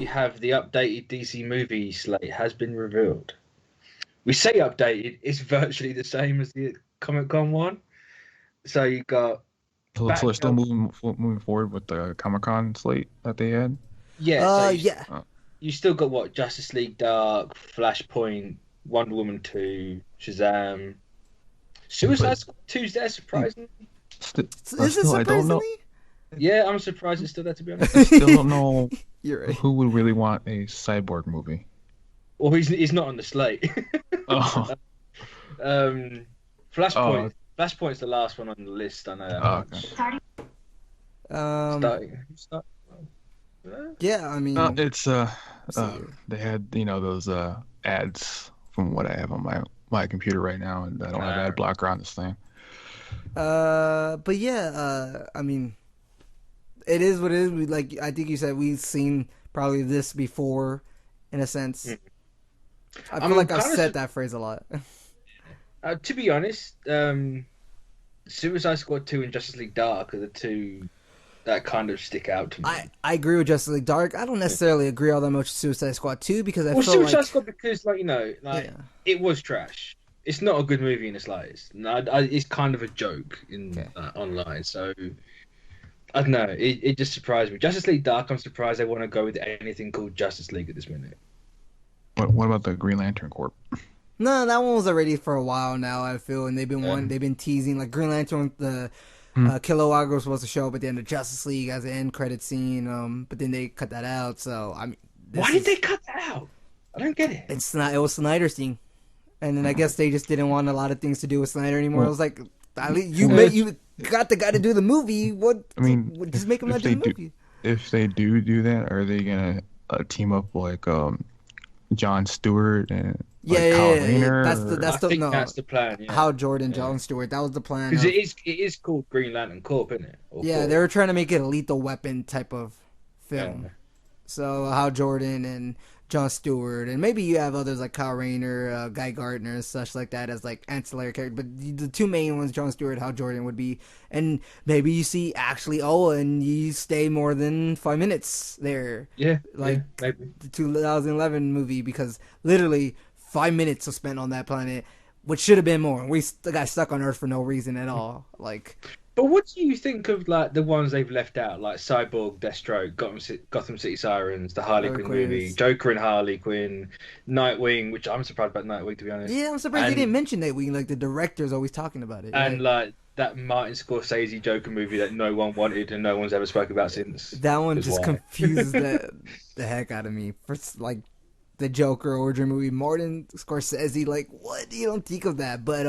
have the updated DC movie slate has been revealed. We say updated, it's virtually the same as the Comic Con one. So you got So they're still Batgirl. moving forward with the Comic Con slate that they had. Yeah, so Yeah. Uh, you still got what? Justice League Dark, Flashpoint, Wonder Woman 2, Shazam, but Suicide Squad 2's there, surprisingly. st Is it still, I don't know. surprisingly? Yeah, I'm surprised it's still there, to be honest. I still don't know You're right. who would really want a Cyborg movie. Well, he's not on the slate. Oh, um, oh, Flashpoint's the last one on the list. I know that okay. much. Um, Start. yeah, I No, mean, it's see. they had those ads from what I have on my computer right now, and I don't have ad blocker on this thing. But yeah, I mean, it is what it is. I think you said we've seen probably this before, in a sense. I feel like I've said that phrase a lot. To be honest, Suicide Squad 2 and Justice League Dark are the two that kind of stick out to me. I agree with Justice League Dark. I don't necessarily agree all that much with Suicide Squad 2 because I feel Suicide like Squad because, yeah. it was trash. It's not a good movie in the slightest. No, it's kind of a joke online. So I don't know. It just surprised me. Justice League Dark, I'm surprised they want to go with anything called Justice League at this minute. What about the Green Lantern Corp? No, that one was already for a while now. I feel, and they've been teasing like Green Lantern. The Kilowog was supposed to show up at the end of Justice League as an end credit scene. But then they cut that out. So I mean, why did they cut that out? I don't get it. It's not. It was Snyder's thing, and then I guess they just didn't want a lot of things to do with Snyder anymore. It was like, you got the guy to do the movie. What? I mean, just make him not do the movie. If they do that, are they gonna team up like John Stewart and Kyle Rayner? That's the plan. Yeah. Hal Jordan, John Stewart. That was the plan. Because it is called Green Lantern Corp, isn't it? They were trying to make it a Lethal Weapon type of film. Yeah. So Hal Jordan and John Stewart, and maybe you have others like Kyle Rayner, Guy Gardner, and such like that as like ancillary characters. But the two main ones, John Stewart, Hal Jordan, would be, and maybe you see Ashley Owen, and you stay more than 5 minutes there. Yeah, like maybe the 2011 movie, because literally 5 minutes was spent on that planet, which should have been more. We got stuck on Earth for no reason at all. But what do you think of like the ones they've left out, like Cyborg, Deathstroke, Gotham City Sirens, the Harley Quinn movie, Joker and Harley Quinn, Nightwing, which I'm surprised about Nightwing, to be honest. Yeah, I'm surprised they didn't mention Nightwing. Like the director's always talking about it. And like that Martin Scorsese Joker movie that no one wanted and no one's ever spoken about since. That one just confuses the heck out of me. For like the Joker origin movie, Martin Scorsese, like what? You don't think of that. But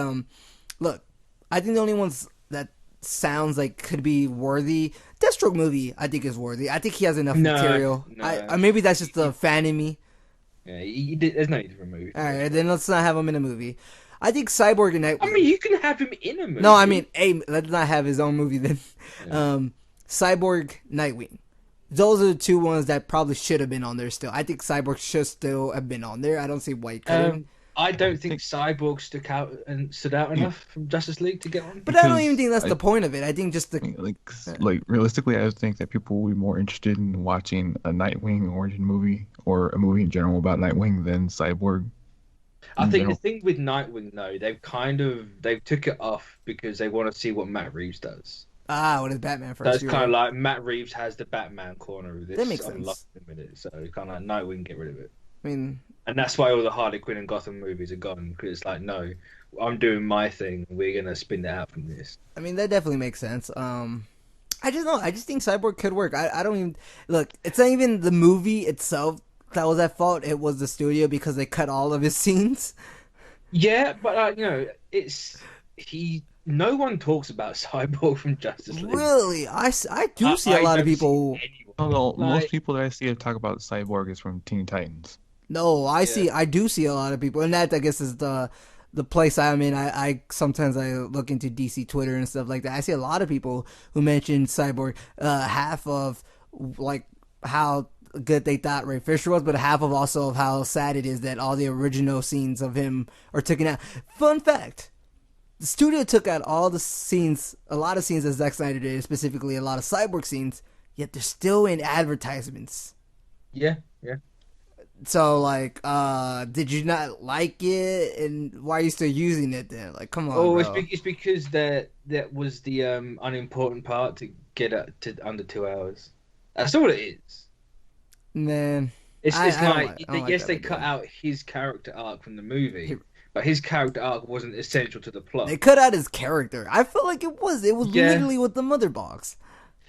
look, I think the only ones that sounds like could be worthy. Deathstroke movie, I think is worthy. I think he has enough material. Maybe that's just the fan in me. Yeah, there's no need for a movie. All right, then let's not have him in a movie. I think Cyborg and Nightwing. I mean, you can have him in a movie. No, I mean, let's not have his own movie then. Yeah. Cyborg, Nightwing. Those are the two ones that probably should have been on there still. I think Cyborg should still have been on there. I don't see why he couldn't. I don't think Cyborg stood out enough from Justice League to get on. But I don't even think that's the point of it. I think just like realistically, I think that people will be more interested in watching a Nightwing origin movie or a movie in general about Nightwing than Cyborg. I think the thing with Nightwing though, they've took it off because they want to see what Matt Reeves does. What is Batman first? So it's kind of like Matt Reeves has the Batman corner of this. That makes sense. So kind of like Nightwing, get rid of it. I mean, and that's why all the Harley Quinn and Gotham movies are gone, because it's like, no, I'm doing my thing. We're gonna spin that out from this. I mean, that definitely makes sense. I just know. I just think Cyborg could work. I don't even look. It's not even the movie itself that was at fault. It was the studio because they cut all of his scenes. Yeah, but no one talks about Cyborg from Justice League. Really, I do see a lot of people. No, most people that I see talk about Cyborg is from Teen Titans. No, I do see a lot of people, and that I guess is the place I'm in. I sometimes I look into DC Twitter and stuff like that. I see a lot of people who mention Cyborg. Half of like how good they thought Ray Fisher was, but half of also of how sad it is that all the original scenes of him are taken out. Fun fact: the studio took out all the scenes, a lot of scenes that Zack Snyder did, specifically a lot of Cyborg scenes. Yet they're still in advertisements. Yeah, yeah. So like, did you not like it, and why are you still using it then? Like, come on, Oh, bro. it's because that was the unimportant part to get up to under 2 hours. That's all it is. Man, It's like I don't like yes, that they they cut did. out his character arc from the movie, He- but his character arc wasn't essential to the They plot. cut out his character. I felt like it was. It was Yeah, literally with the mother box.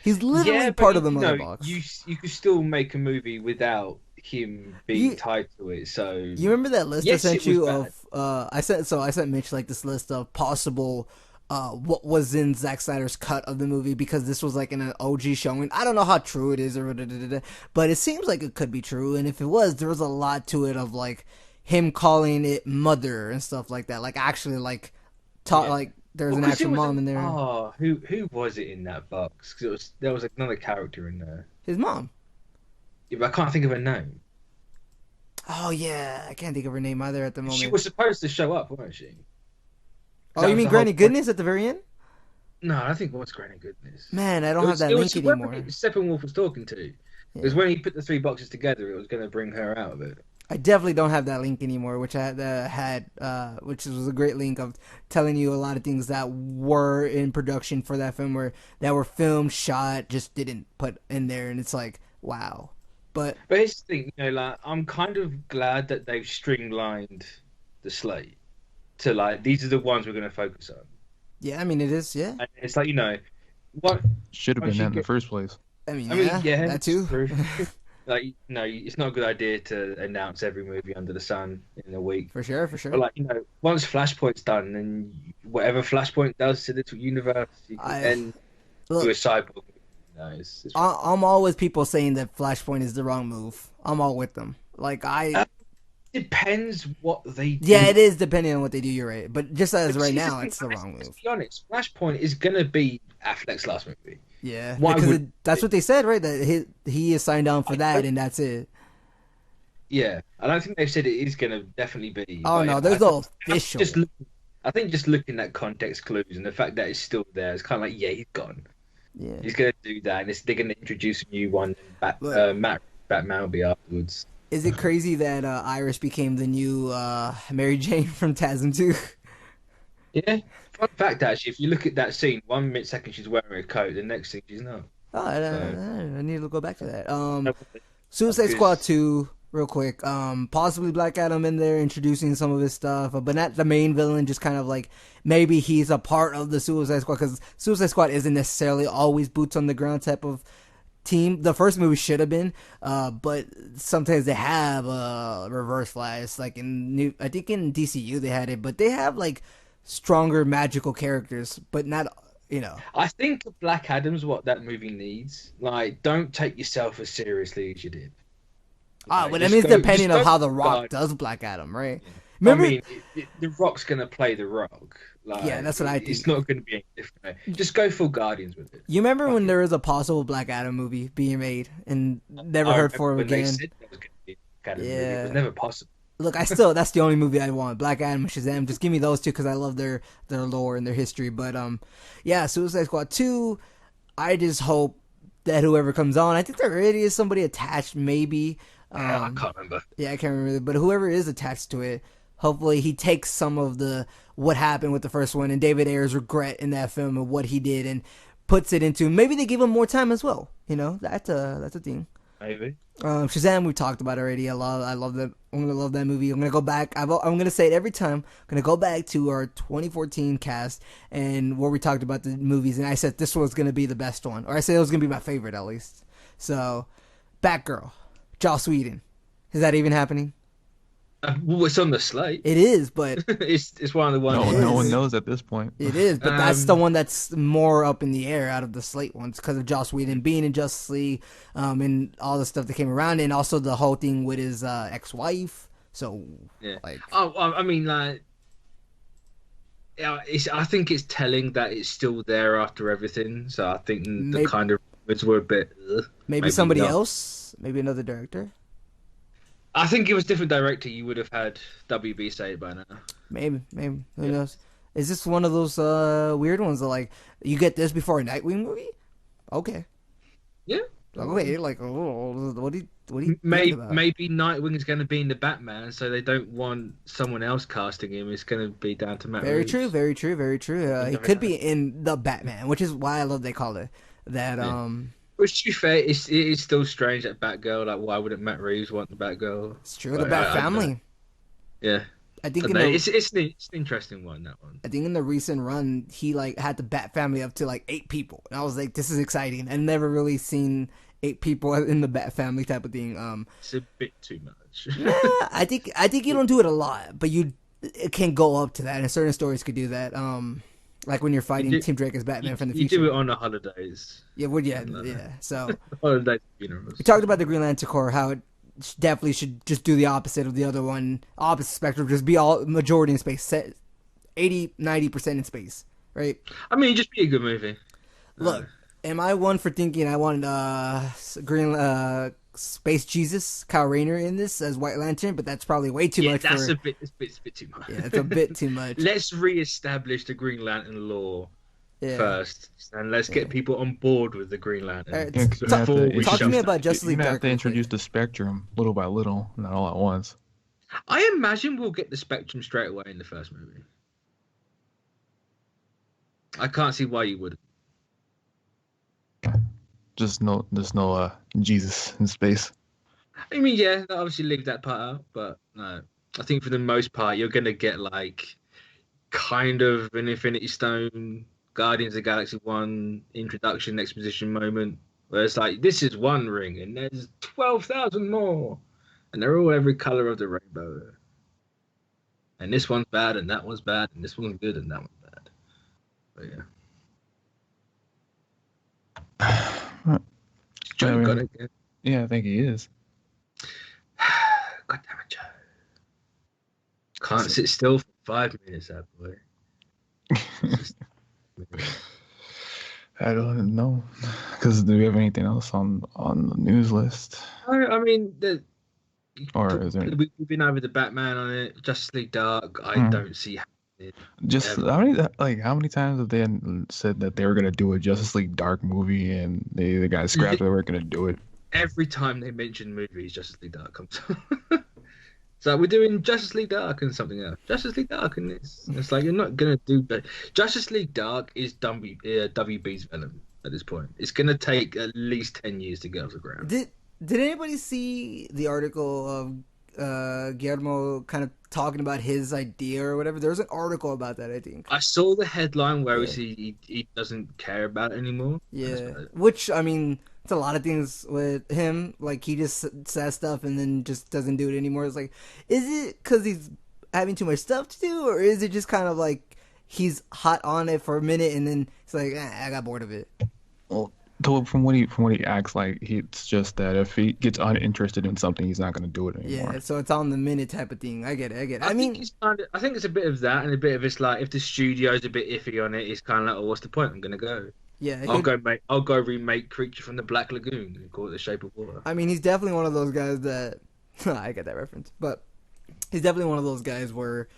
He's literally yeah, but part of the you mother know, box. you could still make a movie without him being You tied to it. So you remember that list I yes, it sent was you bad. of I sent Mitch like this list of possible what was in Zack Snyder's cut of the movie, because this was like in an OG showing. I don't know how true it is, or but it seems like it could be true. And if it was, there was a lot to it of like him calling it mother and stuff like that. Like actually like talk Yeah. like there's Well, an because actual it was mom in there. who was it in that box? Because there was another character in there. His mom. Yeah, but I can't think of her name. Oh yeah, I can't think of her name either at the She moment. was supposed to show up, wasn't she? 'Cause Oh, that you was mean the whole Granny point. Goodness at the very end? No, I don't think it was Granny Goodness. Man, I don't have that It was link whoever anymore. Steppenwolf was talking to. Because Yeah. when he put the three boxes together, it was going to bring her out of it. I definitely don't have that link anymore, which I which was a great link of telling you a lot of things that were in production for that film, or that were filmed, shot, just didn't put in there, and it's like, wow. But But here's the thing, like I'm kind of glad that they've streamlined the slate to like these are the ones we're going to focus on. yeah, I mean, it is, yeah. And it's like what Should have been once you that in the get. first place. I mean, I mean, yeah, yeah, that it's too. true. Like, it's not a good idea to announce every movie under the sun in a week. For sure, for But sure. like, once Flashpoint's done, and whatever Flashpoint does to the universe, you can I then do a look, cyborg. It's I'm all with people saying that Flashpoint is the wrong move. I'm all with them. Like uh, depends what they yeah, do. it is depending on what they do. You're right, but just as But right here's the now, thing, it's the wrong let's move. be honest. Flashpoint is gonna be Affleck's last movie. Yeah, Why because would that's what they said, right? That he is signed on for I that, don't, and that's it. yeah, I don't think they've said it is gonna definitely be. Oh But no, I there's think no just official. look, I think just looking at context clues and the fact that it's still there, it's kind of like, yeah, he's gone. Yeah, He's gonna do that, and they're gonna introduce a new one. but Batman will be afterwards. is it crazy that Iris became the new Mary Jane from TASM 2? Yeah. Fun fact, actually, if you look at that scene, 1 minute second she's wearing a coat, the next thing she's not. Oh, So I need to go back to that. Suicide Squad because 2, real quick. Possibly Black Adam in there introducing some of his stuff, but not the main villain, just kind of like maybe he's a part of the Suicide Squad, because Suicide Squad isn't necessarily always boots on the ground type of team. The first movie should have been, but sometimes they have reverse flash. Like I think in DCU they had it, but they have like stronger magical characters, but not, you know. I think Black Adam's what that movie needs. Like, don't take yourself as seriously as you did. Like, But I mean, it's depending just on go how The Rock God. does Black Adam, right? I Remember? mean, The Rock's gonna play The Rock. Yeah, Like, that's what I it's think. not gonna be any different. Just go full Guardians with it. You remember Fuck when it. there was a possible Black Adam movie being made and never I heard remember for him when they again? said there was gonna be a Black Adam movie. It was Yeah. never possible. Look, that's the only movie I want. Black Adam, Shazam. Just give me those two because I love their lore and their history. But yeah, Suicide Squad 2. I just hope that whoever comes on, I think there already is somebody attached, maybe. I can't remember. Yeah, I can't remember, but whoever is attached to it, hopefully he takes some of the what happened with the first one and David Ayer's regret in that film and what he did and puts it into. Maybe they give him more time as well. You know, that's a thing. Maybe. Shazam, we talked about already. I love that. I'm gonna love that movie. I'm gonna go back. I'm gonna say it every time. I'm gonna go back to our 2014 cast and where we talked about the movies, and I said this was gonna be the best one, or I said it was gonna be my favorite at least. So, Batgirl, Joss Whedon, is that even happening? Well, it's on the slate. It is, but It's one of the ones. No one knows at this point. it is, but that's the Um, one that's more up in the air out of the Slate ones because of Joss Whedon being in Justice League, and all the stuff that came around, and also the whole thing with his ex-wife. So, Yeah. like, Oh, I mean, like, yeah, I think it's telling that it's still there after everything. So I think the maybe, kind of words were a bit. maybe Maybe somebody not. else, maybe another director, I think if it was a different director, you would have had WB say it by now. maybe, who Yeah. knows? Is this one of those weird ones that like you get this before a Nightwing movie? Okay, Yeah. Like, wait, like, oh, what are you thinking about? Maybe Nightwing is going to be in the Batman, so they don't want someone else casting him. It's going to be down to Matt Very Reeves. true, very true, very true. He could be in the Batman, which is why I love they call it that. Which, to be fair, it is still strange that Batgirl. Like, why wouldn't Matt Reeves want the Batgirl? It's true, the Bat family. Yeah. I think it's an interesting one, that one. I think in the recent run, he like had the Bat family up to like 8 people, and I was like, "This is exciting." I've never really seen 8 people in the Bat family type of thing. It's a bit too much. I think you don't do it a lot, but it can go up to that, and certain stories could do that. Like when you're fighting Tim Drake as Batman from the future. You do it on the holidays. Yeah, yeah. So holidays, funerals. We talked about the Green Lantern Corps, how it definitely should just do the opposite of the other one, opposite spectrum, just be all majority in space, set 80-90% in space, right? I mean, just be a good movie. Look, am I one for thinking I want Space Jesus, Kyle Rayner in this as White Lantern, but that's probably way too much. It's a bit too much. Yeah, it's a bit too much. Let's re-establish the Green Lantern lore first, and let's get people on board with the Green Lantern. Talk to me about Justice League Dark. Have to introduce the Spectrum little by little, not all at once. I imagine we'll get the Spectrum straight away in the first movie. I can't see why you wouldn't. There's no Jesus in space. I mean, yeah, they obviously leave that part out, but no. I think for the most part, you're gonna get like kind of an Infinity Stone, Guardians of the Galaxy 1 introduction exposition moment, where it's like, this is one ring, and there's 12,000 more, and they're all every color of the rainbow. And this one's bad, and that one's bad, and this one's good, and that one's bad. But yeah. Joe got it again. Yeah, I think he is. God damn it, Joe. Can't sit still for 5 minutes, that boy. I don't know. Because do we have anything else on the news list? I mean, we've been over the Batman on it. Justice League Dark, I don't see happening. Just how many times have they said that they were gonna do a Justice League Dark movie and the guys scrapped they weren't gonna do it? Every time they mention movies, Justice League Dark comes up. So we're doing Justice League Dark and something else. Justice League Dark and this. It's like, you're not gonna do that. Justice League Dark is WB's Venom at this point. It's gonna take at least 10 years to get off the ground. Did anybody see the article of Guillermo kind of talking about his idea or whatever? There was an article about that, I think. I saw the headline where he doesn't care about it anymore. Yeah, which, I mean, it's a lot of things with him. Like, he just says stuff and then just doesn't do it anymore. It's like, is it because he's having too much stuff to do, or is it just kind of like he's hot on it for a minute and then it's like, I got bored of it? Well, from what he acts like, it's just that if he gets uninterested in something, he's not going to do it anymore. Yeah, so it's on the minute type of thing. I get it. I think it's a bit of that, and a bit of it's like, if the studio's a bit iffy on it, it's kind of like, oh, what's the point? I'm going to go. Yeah, I'll go remake Creature from the Black Lagoon and call it The Shape of Water. I mean, he's definitely one of those guys that I get that reference, but he's definitely one of those guys where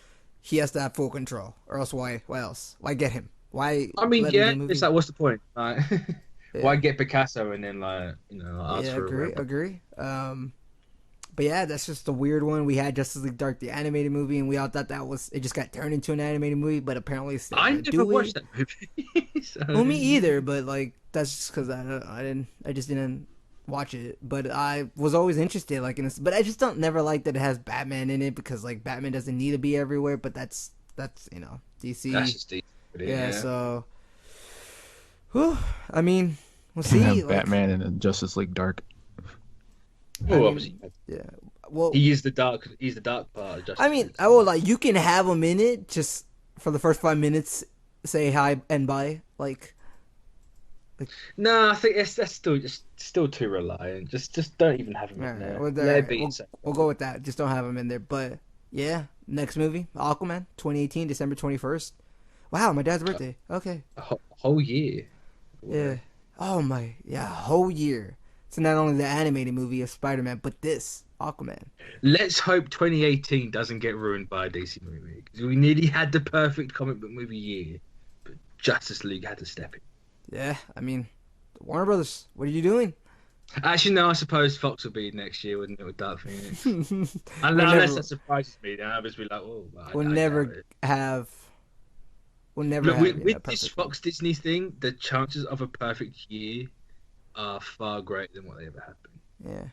he has to have full control, or else why else? Why get him? Why? I mean, yeah, it's like, what's the point? Like, why get Picasso and then ask for agree. But yeah, that's just a weird one. We had Justice League Dark, the animated movie, and we all thought it just got turned into an animated movie, but apparently it's I never watched that movie. So. Well, me either, but like that's just because I just didn't watch it. But I was always interested, like in this, but I just never like that it has Batman in it, because like Batman doesn't need to be everywhere. But that's DC. That's just DC. Yeah. So, whew, I mean, we'll see. Batman in Justice League Dark. Well, obviously, yeah. Well, he's the dark part of Justice League. I will, like, you can have him in it just for the first 5 minutes, say hi and bye, like. No, I think that's still too reliant. Just don't even have him in there. We'll go with that. Just don't have him in there. But yeah, next movie, Aquaman, 2018, December 21st. Wow, my dad's birthday. Okay. A whole year. Yeah. Oh my, yeah, a whole year. So not only the animated movie of Spider-Man, but this, Aquaman. Let's hope 2018 doesn't get ruined by a DC movie, because we nearly had the perfect comic book movie year, but Justice League had to step in. Yeah, I mean, Warner Brothers, what are you doing? Actually, no, I suppose Fox will be next year, wouldn't it, with Dark Phoenix? we'll Unless never that surprises me, then I'll just be like, oh, we'll I doubt never it. have we'll never Look, have a with this perfect one. Fox Disney thing, the chances of a perfect year are far greater than what they ever have been. Yeah.